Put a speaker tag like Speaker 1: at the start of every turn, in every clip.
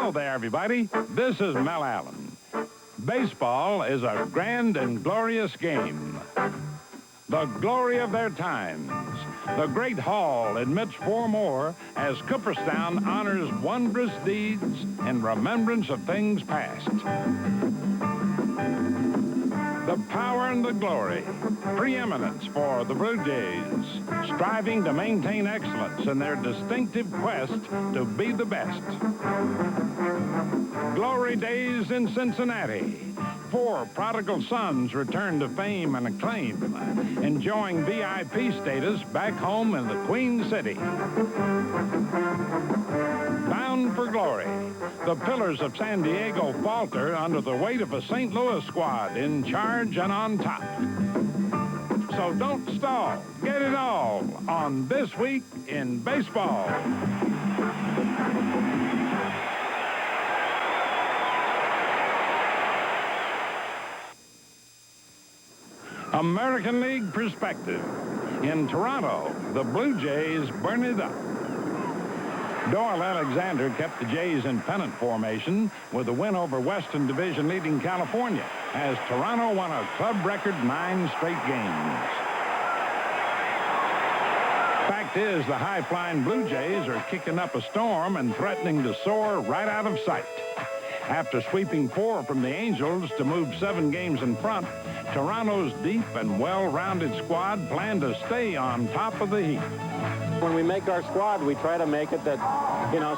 Speaker 1: Hello there, everybody. This is Mel Allen. Baseball is a grand and glorious game. The glory of their times. The Great Hall admits 4 more as Cooperstown honors wondrous deeds in remembrance of things past. The power and the glory, preeminence for the Blue Jays, striving to maintain excellence in their distinctive quest to be the best. Glory days in Cincinnati. 4 prodigal sons return to fame and acclaim, enjoying VIP status back home in the Queen City. Bound for glory, the Pillars of San Diego falter under the weight of a St. Louis squad in charge and on top. So don't stall. Get it all on This Week in Baseball. American League perspective. In Toronto, the Blue Jays burn it up. Doyle Alexander kept the Jays in pennant formation with a win over Western Division leading California as Toronto won a club record 9 straight games. Fact is, the high-flying Blue Jays are kicking up a storm and threatening to soar right out of sight. After sweeping 4 from the Angels to move 7 games in front, Toronto's deep and well-rounded squad plan to stay on top of the heap.
Speaker 2: When we make our squad, we try to make it that,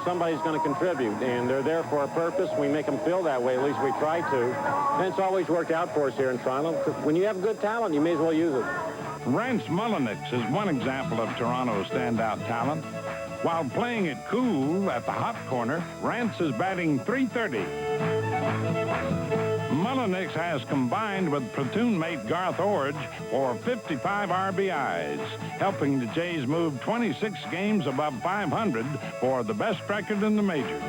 Speaker 2: somebody's going to contribute, and they're there for a purpose. We make them feel that way, at least we try to. And it's always worked out for us here in Toronto. When you have good talent, you may as well use it.
Speaker 1: Rance Mullenix is one example of Toronto's standout talent. While playing it cool at the hot corner, Rance is batting .330. Mullenix has combined with platoon mate Garth Orge for 55 RBIs, helping the Jays move 26 games above 500 for the best record in the majors.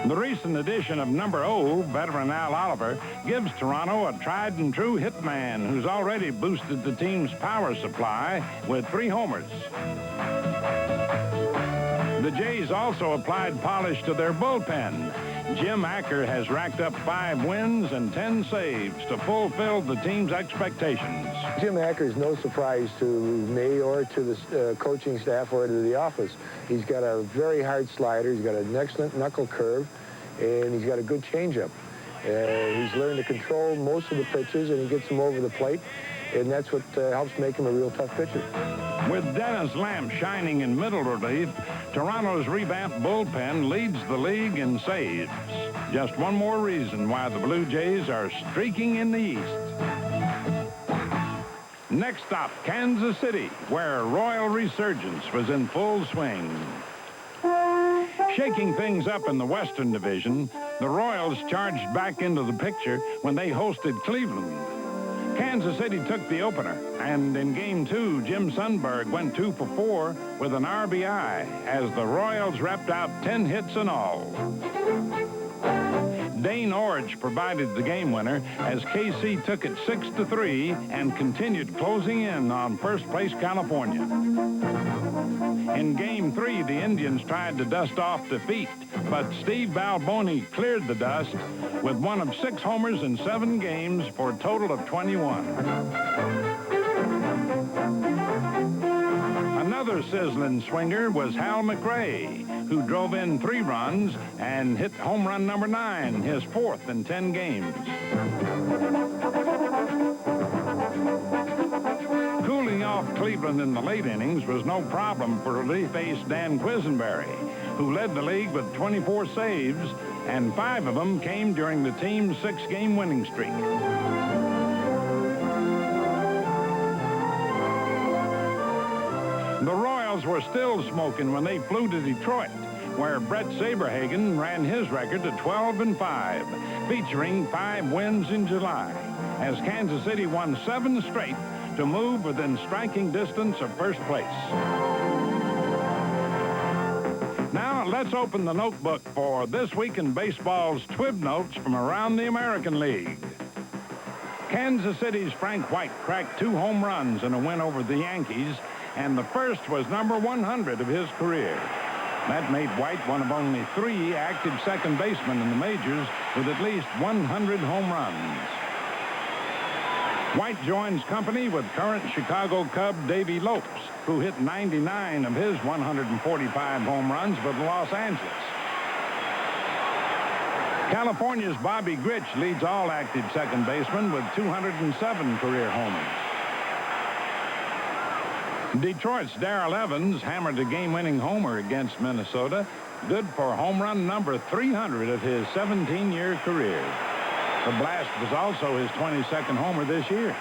Speaker 1: The recent addition of number 0, veteran Al Oliver, gives Toronto a tried-and-true hitman who's already boosted the team's power supply with 3 homers. The Jays also applied polish to their bullpen. Jim Acker has racked up 5 wins and 10 saves to fulfill the team's expectations.
Speaker 3: Jim Acker is no surprise to me or to the coaching staff or to the office. He's got a very hard slider. He's got an excellent knuckle curve, and he's got a good changeup. He's learned to control most of the pitches, and he gets them over the plate, and that's what helps make him a real tough pitcher.
Speaker 1: With Dennis Lamp shining in middle relief, Toronto's revamped bullpen leads the league in saves. Just one more reason why the Blue Jays are streaking in the East. Next stop, Kansas City, where Royal Resurgence was in full swing. Shaking things up in the Western Division, the Royals charged back into the picture when they hosted Cleveland. Kansas City took the opener, and in Game 2, Jim Sundberg went 2 for 4 with an RBI as the Royals repped out 10 hits in all. Dane Orge provided the game winner as KC took it 6-3 and continued closing in on first-place California. In Game 3, the Indians tried to dust off defeat, but Steve Balboni cleared the dust with one of 6 homers in 7 games for a total of 21. Another sizzling swinger was Hal McRae, who drove in 3 runs and hit home run number 9, his 4th in 10 games. Cooling off Cleveland in the late innings was no problem for relief ace Dan Quisenberry, who led the league with 24 saves, and 5 of them came during the team's 6-game winning streak. The Royals were still smoking when they flew to Detroit, where Brett Saberhagen ran his record to 12-5, featuring 5 wins in July, as Kansas City won 7 straight to move within striking distance of first place. Now, let's open the notebook for This Week in Baseball's Twib Notes from around the American League. Kansas City's Frank White cracked 2 home runs in a win over the Yankees, and the first was number 100 of his career. That made White one of only 3 active second basemen in the majors with at least 100 home runs. White joins company with current Chicago Cub Davey Lopes, who hit 99 of his 145 home runs with Los Angeles. California's Bobby Grich leads all active second basemen with 207 career homers. Detroit's Darrell Evans hammered a game-winning homer against Minnesota, good for home run number 300 of his 17-year career. The blast was also his 22nd homer this year.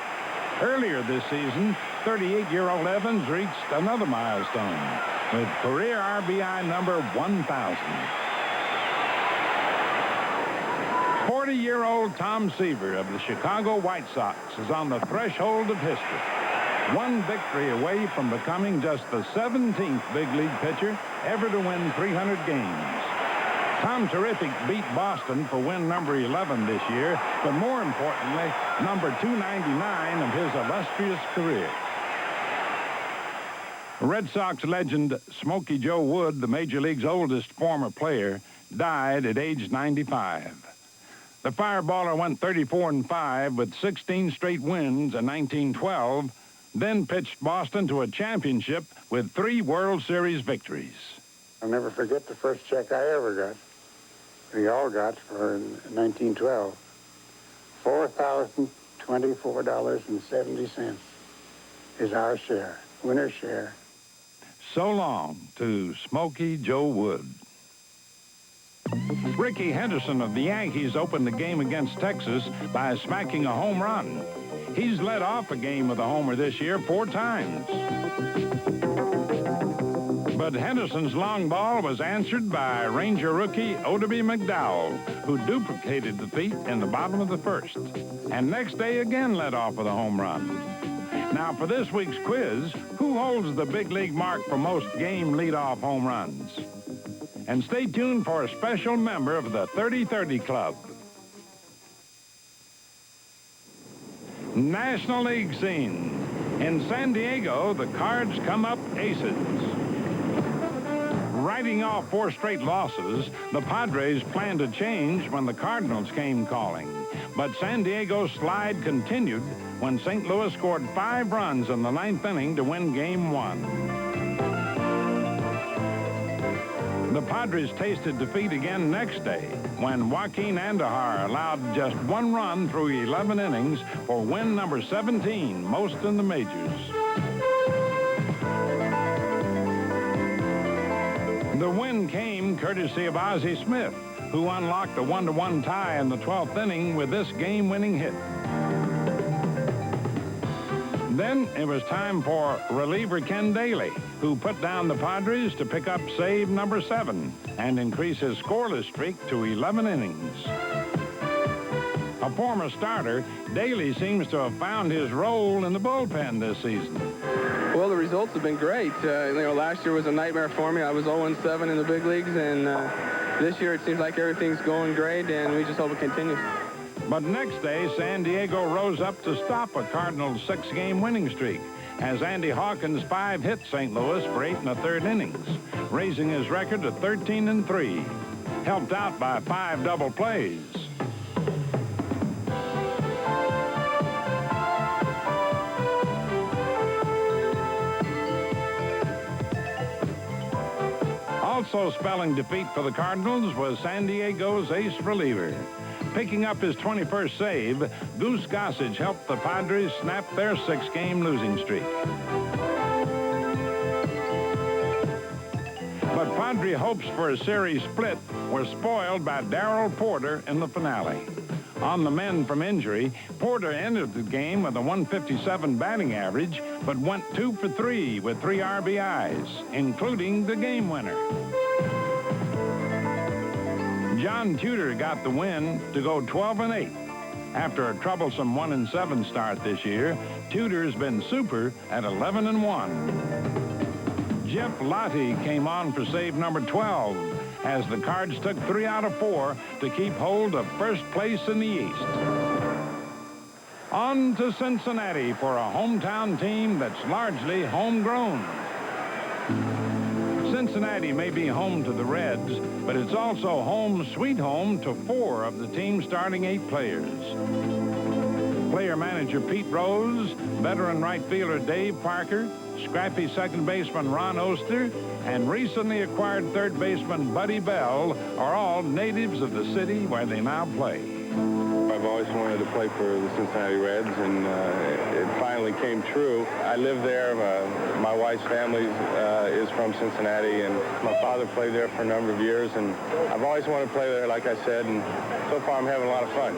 Speaker 1: Earlier this season, 38-year-old Evans reached another milestone with career RBI number 1,000. 40-year-old Tom Seaver of the Chicago White Sox is on the threshold of history. One victory away from becoming just the 17th big league pitcher ever to win 300 games. Tom Terrific beat Boston for win number 11 this year, but more importantly, number 299 of his illustrious career. Red Sox legend Smokey Joe Wood, the Major League's oldest former player, died at age 95. The Fireballer went 34-5 with 16 straight wins in 1912, then pitched Boston to a championship with 3 World Series victories.
Speaker 4: I'll never forget the first check I ever got. We all got for 1912. $4,024.70 is our share, winner's share.
Speaker 1: So long to Smokey Joe Wood. Ricky Henderson of the Yankees opened the game against Texas by smacking a home run. He's led off a game with a homer this year 4 times. But Henderson's long ball was answered by Ranger rookie Oddibe McDowell, who duplicated the feat in the bottom of the first. And next day again led off with a home run. Now for this week's quiz, who holds the big league mark for most game leadoff home runs? And stay tuned for a special member of the 30-30 Club. National League scene. In San Diego, the Cards come up aces. Riding off 4 straight losses, the Padres planned a change when the Cardinals came calling. But San Diego's slide continued when St. Louis scored 5 runs in the 9th inning to win Game 1. The Padres tasted defeat again next day when Joaquin Andujar allowed just 1 run through 11 innings for win number 17, most in the majors. The win came courtesy of Ozzie Smith, who unlocked a 1-1 tie in the 12th inning with this game-winning hit. Then it was time for reliever Ken Daly, who put down the Padres to pick up save number 7 and increase his scoreless streak to 11 innings. A former starter, Daly seems to have found his role in the bullpen this season.
Speaker 5: Well, the results have been great. Last year was a nightmare for me. I was 0-7 in the big leagues, and this year it seems like everything's going great, and we just hope it continues.
Speaker 1: But next day, San Diego rose up to stop a Cardinals 6-game winning streak as Andy Hawkins 5-hit St. Louis for 8 1/3 innings, raising his record to 13-3, helped out by 5 double plays. Also spelling defeat for the Cardinals was San Diego's ace reliever. Picking up his 21st save, Goose Gossage helped the Padres snap their 6-game losing streak. But Padre hopes for a series split were spoiled by Darrell Porter in the finale. On the mend from injury, Porter entered the game with a 157 batting average, but went 2 for 3 with 3 RBIs, including the game winner. John Tudor got the win to go 12-8. After a troublesome 1-7 start this year, Tudor's been super at 11-1. Jeff Lottie came on for save number 12 as the Cards took 3 out of 4 to keep hold of first place in the East. On to Cincinnati for a hometown team that's largely homegrown. Cincinnati may be home to the Reds, but it's also home sweet home to 4 of the team's starting 8 players. Player-manager Pete Rose, veteran right fielder Dave Parker, scrappy second baseman Ron Oster, and recently acquired third baseman Buddy Bell are all natives of the city where they now play.
Speaker 6: I've always wanted to play for the Cincinnati Reds, and it finally came true. I live there. My wife's family is from Cincinnati, and my father played there for a number of years, and I've always wanted to play there, like I said, and so far I'm having a lot of fun.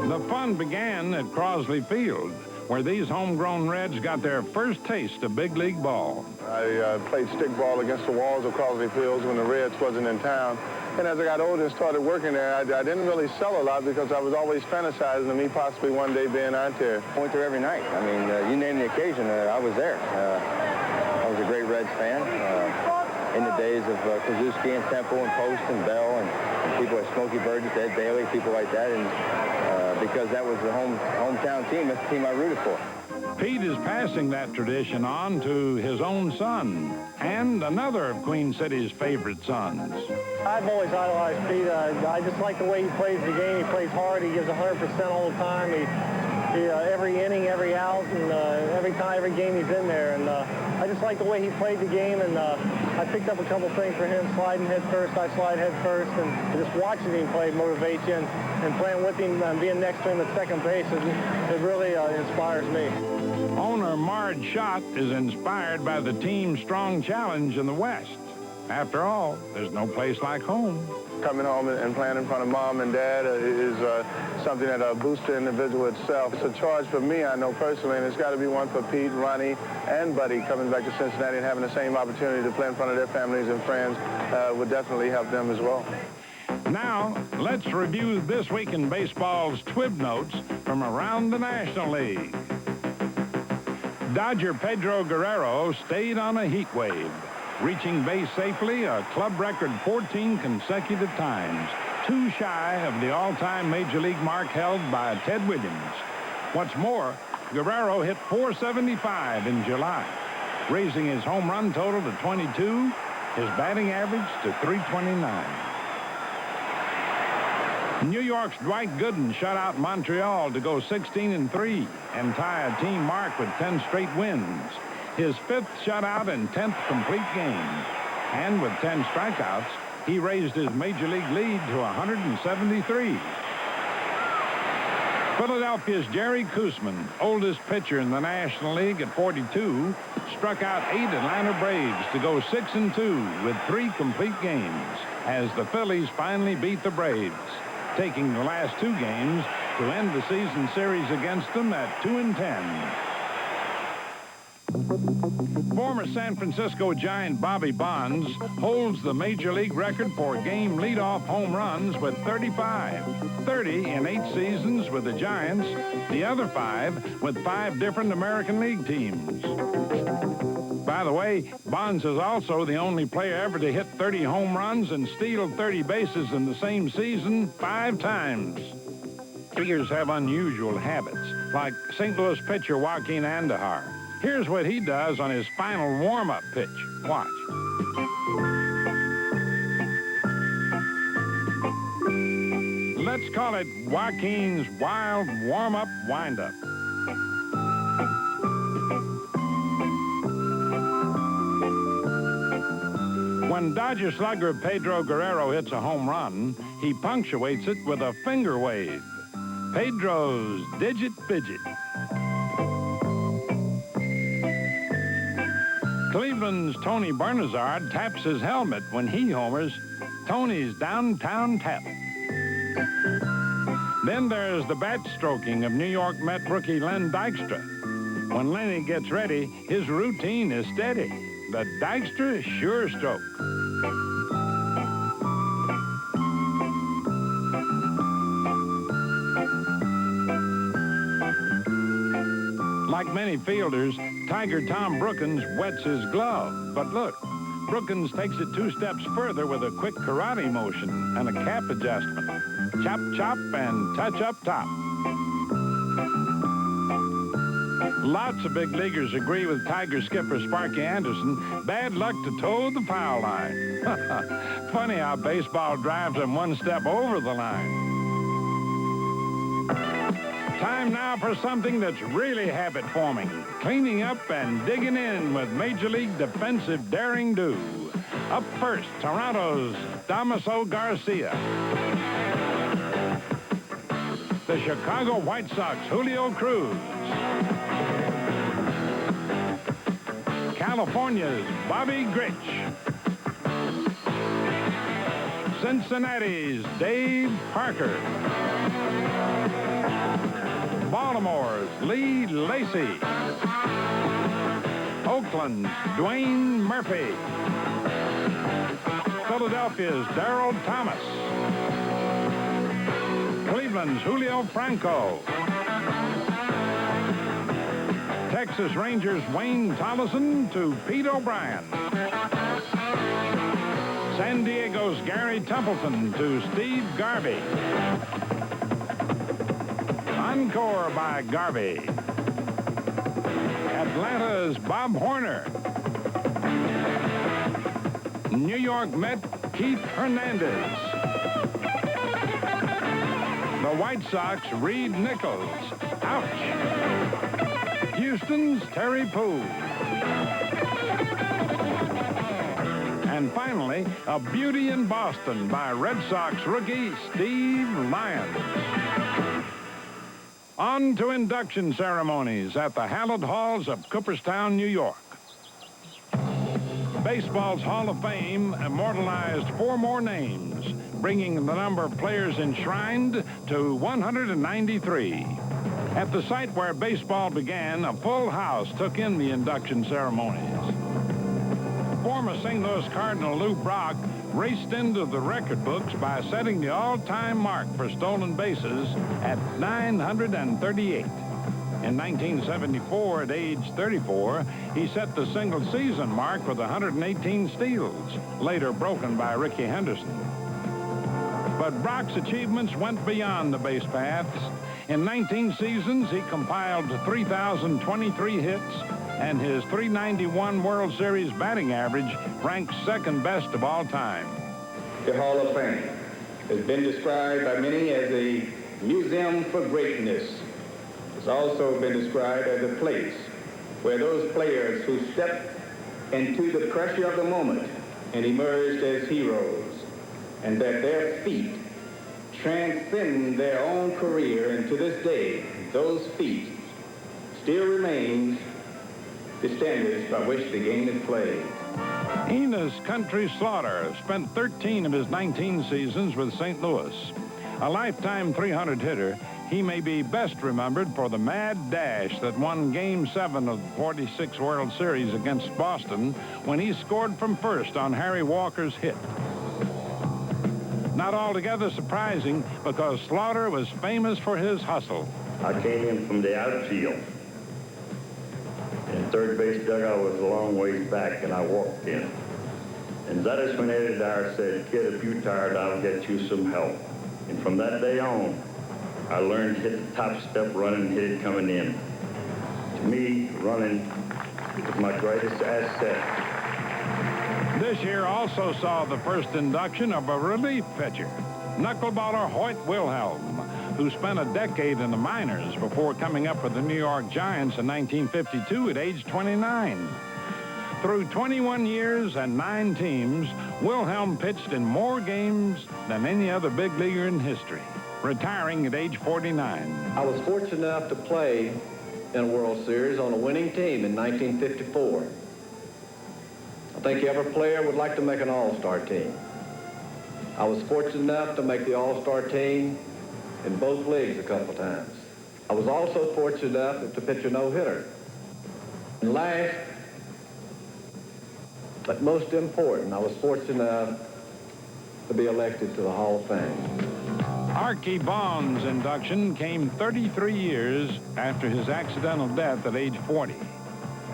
Speaker 1: The fun began at Crosley Field, where these homegrown Reds got their first taste of big league ball.
Speaker 7: I played stickball against the walls of Crosley Fields when the Reds wasn't in town. And as I got older and started working there, I didn't really sell a lot because I was always fantasizing of me possibly one day being out there.
Speaker 8: I went there every night. I mean, you name the occasion, I was there. I was a great Reds fan in the days of Krasuski and Temple and Post and Bell and people like Smokey Burgess, Ed Bailey, people like that. And because that was the hometown team, that's the team I rooted for.
Speaker 1: Pete is passing that tradition on to his own son and another of Queen City's favorite sons.
Speaker 9: I've always idolized Pete. I just like the way he plays the game. He plays hard. He gives 100% all the time. Every inning, every out, and every game he's in there. And I just like the way he played the game. And I picked up a couple things for him, sliding head first. I slide head first. And just watching him play motivates you. And playing with him and being next to him at second base, it really inspires me.
Speaker 1: Owner Marge Schott is inspired by the team's strong challenge in the West. After all, there's no place like home.
Speaker 7: Coming home and playing in front of Mom and Dad is something that boosts the individual itself. It's a charge for me, I know personally, and it's got to be one for Pete, Ronnie, and Buddy coming back to Cincinnati and having the same opportunity to play in front of their families and friends would definitely help them as well.
Speaker 1: Now, let's review this week in baseball's TWIB notes from around the National League. Dodger Pedro Guerrero stayed on a heat wave, reaching base safely a club record 14 consecutive times, 2 shy of the all-time Major League mark held by Ted Williams. What's more, Guerrero hit .475 in July, raising his home run total to 22, his batting average to .329. New York's Dwight Gooden shut out Montreal to go 16-3 and tie a team mark with 10 straight wins. His 5th shutout and 10th complete game. And with 10 strikeouts, he raised his Major League lead to 173. Philadelphia's Jerry Koosman, oldest pitcher in the National League at 42, struck out 8 Atlanta Braves to go 6-2 with 3 complete games as the Phillies finally beat the Braves, taking the last 2 games to end the season series against them at 2-10. Former San Francisco Giant Bobby Bonds holds the Major League record for game leadoff home runs with 35. 30 in 8 seasons with the Giants, the other 5 with 5 different American League teams. By the way, Bonds is also the only player ever to hit 30 home runs and steal 30 bases in the same season 5 times. Figures have unusual habits, like St. Louis pitcher Joaquin Andujar. Here's what he does on his final warm-up pitch. Watch. Let's call it Joaquin's wild warm-up wind-up. When Dodger slugger Pedro Guerrero hits a home run, he punctuates it with a finger wave. Pedro's digit fidget. Cleveland's Tony Bernazard taps his helmet when he homers. Tony's downtown tap. Then there's the bat stroking of New York Met rookie Len Dykstra. When Lenny gets ready, his routine is steady. The Dykstra sure stroke. Like many fielders, Tiger Tom Brookins wets his glove. But look, Brookins takes it 2 steps further with a quick karate motion and a cap adjustment. Chop, chop, and touch up top. Lots of big leaguers agree with Tiger skipper Sparky Anderson. Bad luck to toe the foul line. Funny how baseball drives them one step over the line. Time now for something that's really habit-forming. Cleaning up and digging in with Major League defensive daring do. Up first, Toronto's Damaso Garcia. The Chicago White Sox, Julio Cruz. California's Bobby Grich. Cincinnati's Dave Parker. Baltimore's Lee Lacy. Oakland's Dwayne Murphy. Philadelphia's Darryl Thomas. Cleveland's Julio Franco. Texas Rangers' Wayne Tolleson to Pete O'Brien. San Diego's Gary Templeton to Steve Garvey. Encore by Garvey. Atlanta's Bob Horner. New York Met Keith Hernandez. The White Sox Reed Nichols. Ouch. Houston's Terry Poole. And finally, a beauty in Boston by Red Sox rookie Steve Lyons. On to induction ceremonies at the hallowed halls of Cooperstown, New York. Baseball's Hall of Fame immortalized 4 more names, bringing the number of players enshrined to 193. At the site where baseball began, a full house took in the induction ceremonies. Former St. Louis Cardinal Lou Brock raced into the record books by setting the all-time mark for stolen bases at 938. In 1974, at age 34, he set the single-season mark with 118 steals, later broken by Rickey Henderson. But Brock's achievements went beyond the base paths. In 19 seasons, he compiled 3,023 hits, and his .391 World Series batting average ranks second best of all time.
Speaker 10: The Hall of Fame has been described by many as a museum for greatness. It's also been described as a place where those players who stepped into the pressure of the moment and emerged as heroes, and that their feat transcend their own career, and to this day, those feats still remains the standards by which the game is played.
Speaker 1: Enos Country Slaughter spent 13 of his 19 seasons with St. Louis. A lifetime 300 hitter, he may be best remembered for the mad dash that won Game 7 of the 46 World Series against Boston when he scored from first on Harry Walker's hit. Not altogether surprising, because Slaughter was famous for his hustle.
Speaker 11: I came in from the outfield. And third base dugout was a long ways back, and I walked in. And that is when Eddie Dyer said, "Kid, if you're tired, I'll get you some help." And from that day on, I learned to hit the top step running, hit it coming in. To me, running is my greatest asset.
Speaker 1: This year also saw the first induction of a relief pitcher, knuckleballer Hoyt Wilhelm, who spent a decade in the minors before coming up with the New York Giants in 1952 at age 29. Through 21 years and 9 teams, Wilhelm pitched in more games than any other big leaguer in history, retiring at age 49.
Speaker 12: I was fortunate enough to play in a World Series on a winning team in 1954. I think every player would like to make an all-star team. I was fortunate enough to make the all-star team in both leagues a couple times. I was also fortunate enough to pitch a no-hitter. And last, but most important, I was fortunate enough to be elected to the Hall of Fame.
Speaker 1: Archie Vaughn's induction came 33 years after his accidental death at age 40.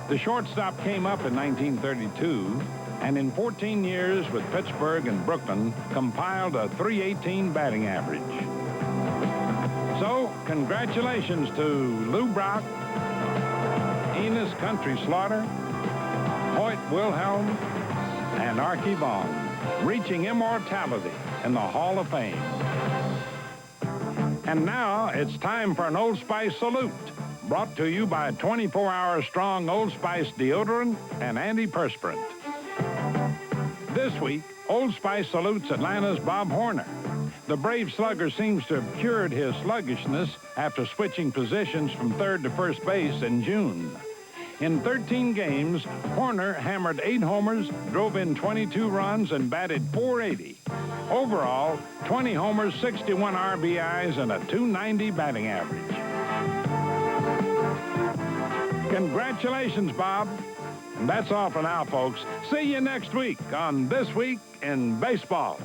Speaker 1: The shortstop came up in 1932, and in 14 years with Pittsburgh and Brooklyn, compiled a .318 batting average. So, congratulations to Lou Brock, Enos Country Slaughter, Hoyt Wilhelm, and Archie Vaughan, reaching immortality in the Hall of Fame. And now it's time for an Old Spice salute, brought to you by 24-hour strong Old Spice deodorant and antiperspirant. This week, Old Spice salutes Atlanta's Bob Horner. The brave slugger seems to have cured his sluggishness after switching positions from third to first base in June. In 13 games, Horner hammered 8 homers, drove in 22 runs, and batted .480. Overall, 20 homers, 61 RBIs, and a .290 batting average. Congratulations, Bob. And that's all for now, folks. See you next week on This Week in Baseball.